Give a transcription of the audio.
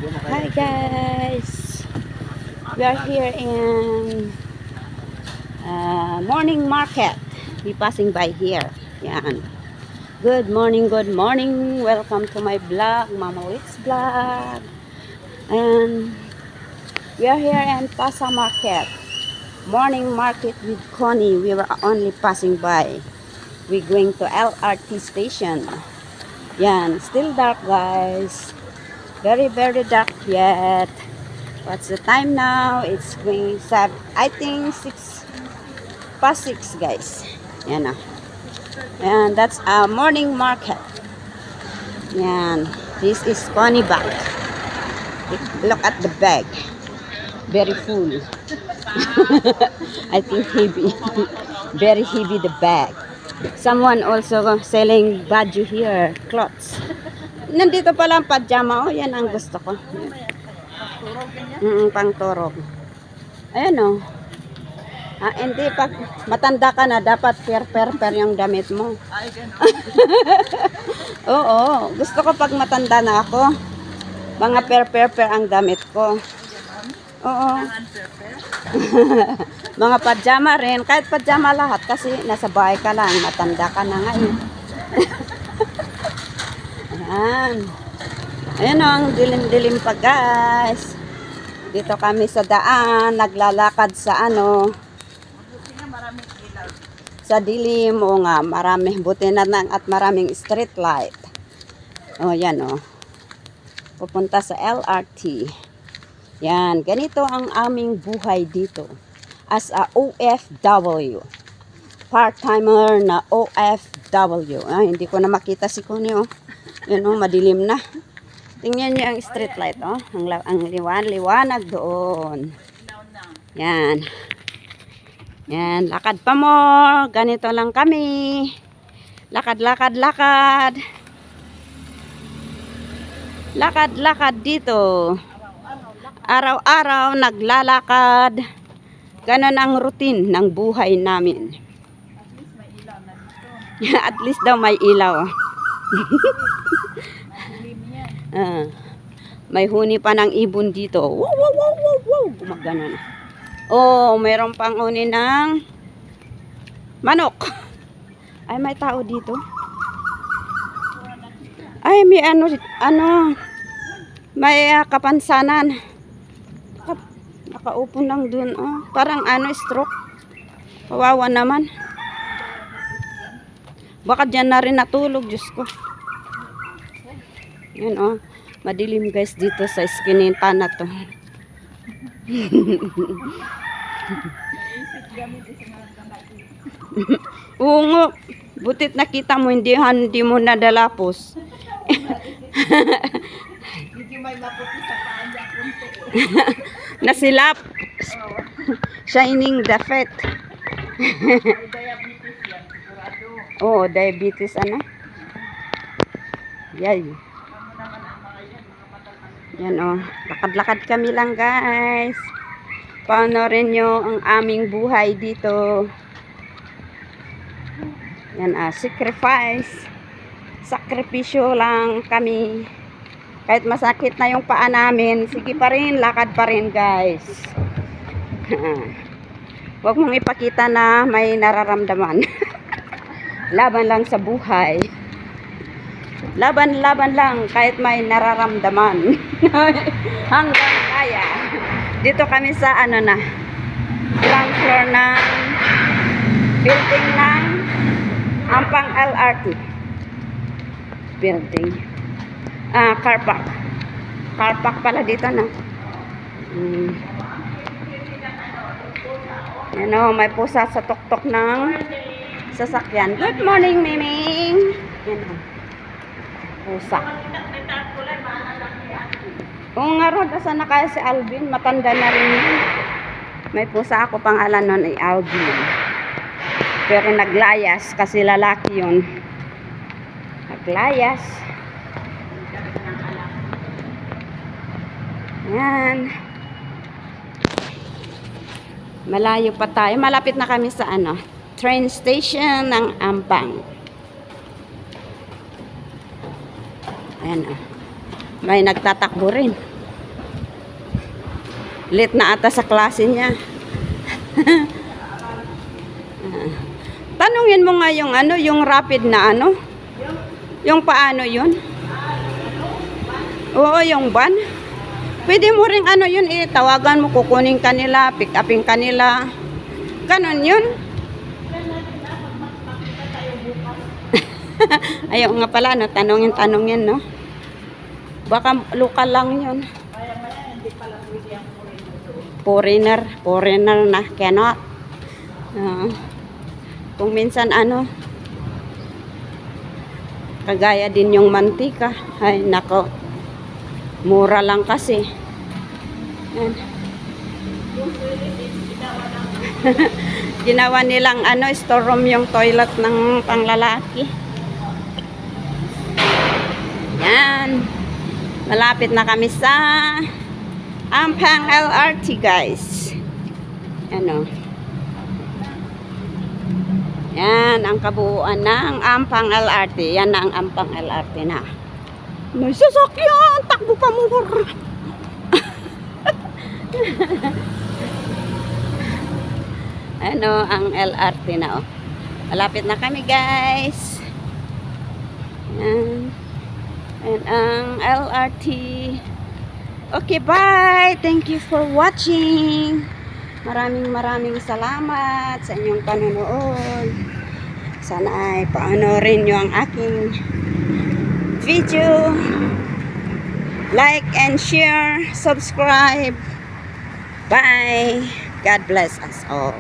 Hi guys, we are here in morning market. We passing by here. Yan. Good morning, good morning. Welcome to my vlog, Mama Wits vlog. And we are here in Pasa Market. Morning market with Connie. We were only passing by. We're going to LRT station. Yan. Still dark guys. Very dark yet. What's the time now? It's going I think 6 past 6 guys. Yan na. And that's our morning market. Yan. This is Connie bag. Look at the bag. Very full. I think heavy. Very heavy the bag. Someone also selling baju here. Clothes. Nandito pala ang pajama. Oh, yan ang gusto ko. Pang turog. Ayan o. Hindi pag matanda ka na, dapat per yung damit mo. Oo. Gusto ko pag matanda na ako, mga per ang damit ko. Oo. Mga pajama rin. Kahit pajama lahat kasi nasa bahay ka lang. Matanda ka na nga eh. Ayan. Ayan o, ang dilim-dilim pa guys. Dito kami sa daan, naglalakad sa sa dilim. O nga, marami, buti na lang at maraming street light. O, yan o. Pupunta sa LRT. Yan, ganito ang aming buhay dito. As a OFW. Part-timer na OFW. Hindi ko na makita si Connie o. Yan o, madilim na. Tingnan niyo ang street light, oh. Ang liwanag doon. Yan. Yan, lakad pa mo. Ganito lang kami. Lakad. Lakad dito. Araw-araw naglalakad. Ganon ang routine ng buhay namin. At least daw may ilaw. May huni pa ng ibon dito. Wow. Gumagano na. Oh, mayroon pang huni ng manok. Ay, may tao dito. Ay, may may kapansanan. Nakaupo lang dun. Oh, parang stroke. Kawawa naman. Baka dyan na rin natulog, Diyos ko. Yan oh, madilim guys dito sa iskinita na to. Oo nga, butit nakita mo, hindi mo nadalapos. Nasilap. Shining the fat. Oh, diabetes Yay. Yan o. Lakad-lakad kami lang guys. Panoorin nyo ang aming buhay dito. Yan sacrifice. Sakripisyo lang kami. Kahit masakit na yung paa namin, sige pa rin, lakad pa rin guys. Huwag mong ipakita na may nararamdaman. Laban lang sa buhay. Laban lang kahit may nararamdaman. Hanggang kaya. Dito kami sa ground floor ng building ng Ampang LRT building. Car park pala dito na. Yan o, may pusa sa tuktok ng sasakyan. Good morning, Miming. Yan o. Pusa. Oo nga Rod, asa na kaya si Alvin? Matanda na rin yun. May pusa ako, pangalan nun ay Alvin. Pero naglayas kasi lalaki yun. Naglayas. Yan. Malayo pa tayo. Malapit na kami sa train station ng Ampang. Ayan o. May nagtatakbo rin. Late na ata sa klase niya. Tanungin mo nga yung ano, yung rapid na ano. Yung paano yun? Oo, yung van. Pwede mo ring ano yun eh, tawagan mo, kukunin kanila, pick upin kanila. Ganon yun. Ayaw nga pala, no? Tanungin, no? Baka lokal lang yun. Foreigner na, cannot. Kung minsan ano, kagaya din yung mantika. Ay, nako. Mura lang kasi. Yan. Ginawa nilang ano, storeroom yung toilet ng panglalaki. Yan. Malapit na kami sa Ampang LRT, guys. Ano? Yan ang kabuuan ng Ampang LRT. Yan na ang Ampang LRT na. May sasakyan! Takbo pa mo! Ano ang LRT na, oh. Malapit na kami, guys. Yan. And ang LRT. Okay, bye! Thank you for watching. Maraming salamat sa inyong panonood. Sana ay paanorin nyo ang aking video. Like and share. Subscribe. Bye. God bless us all.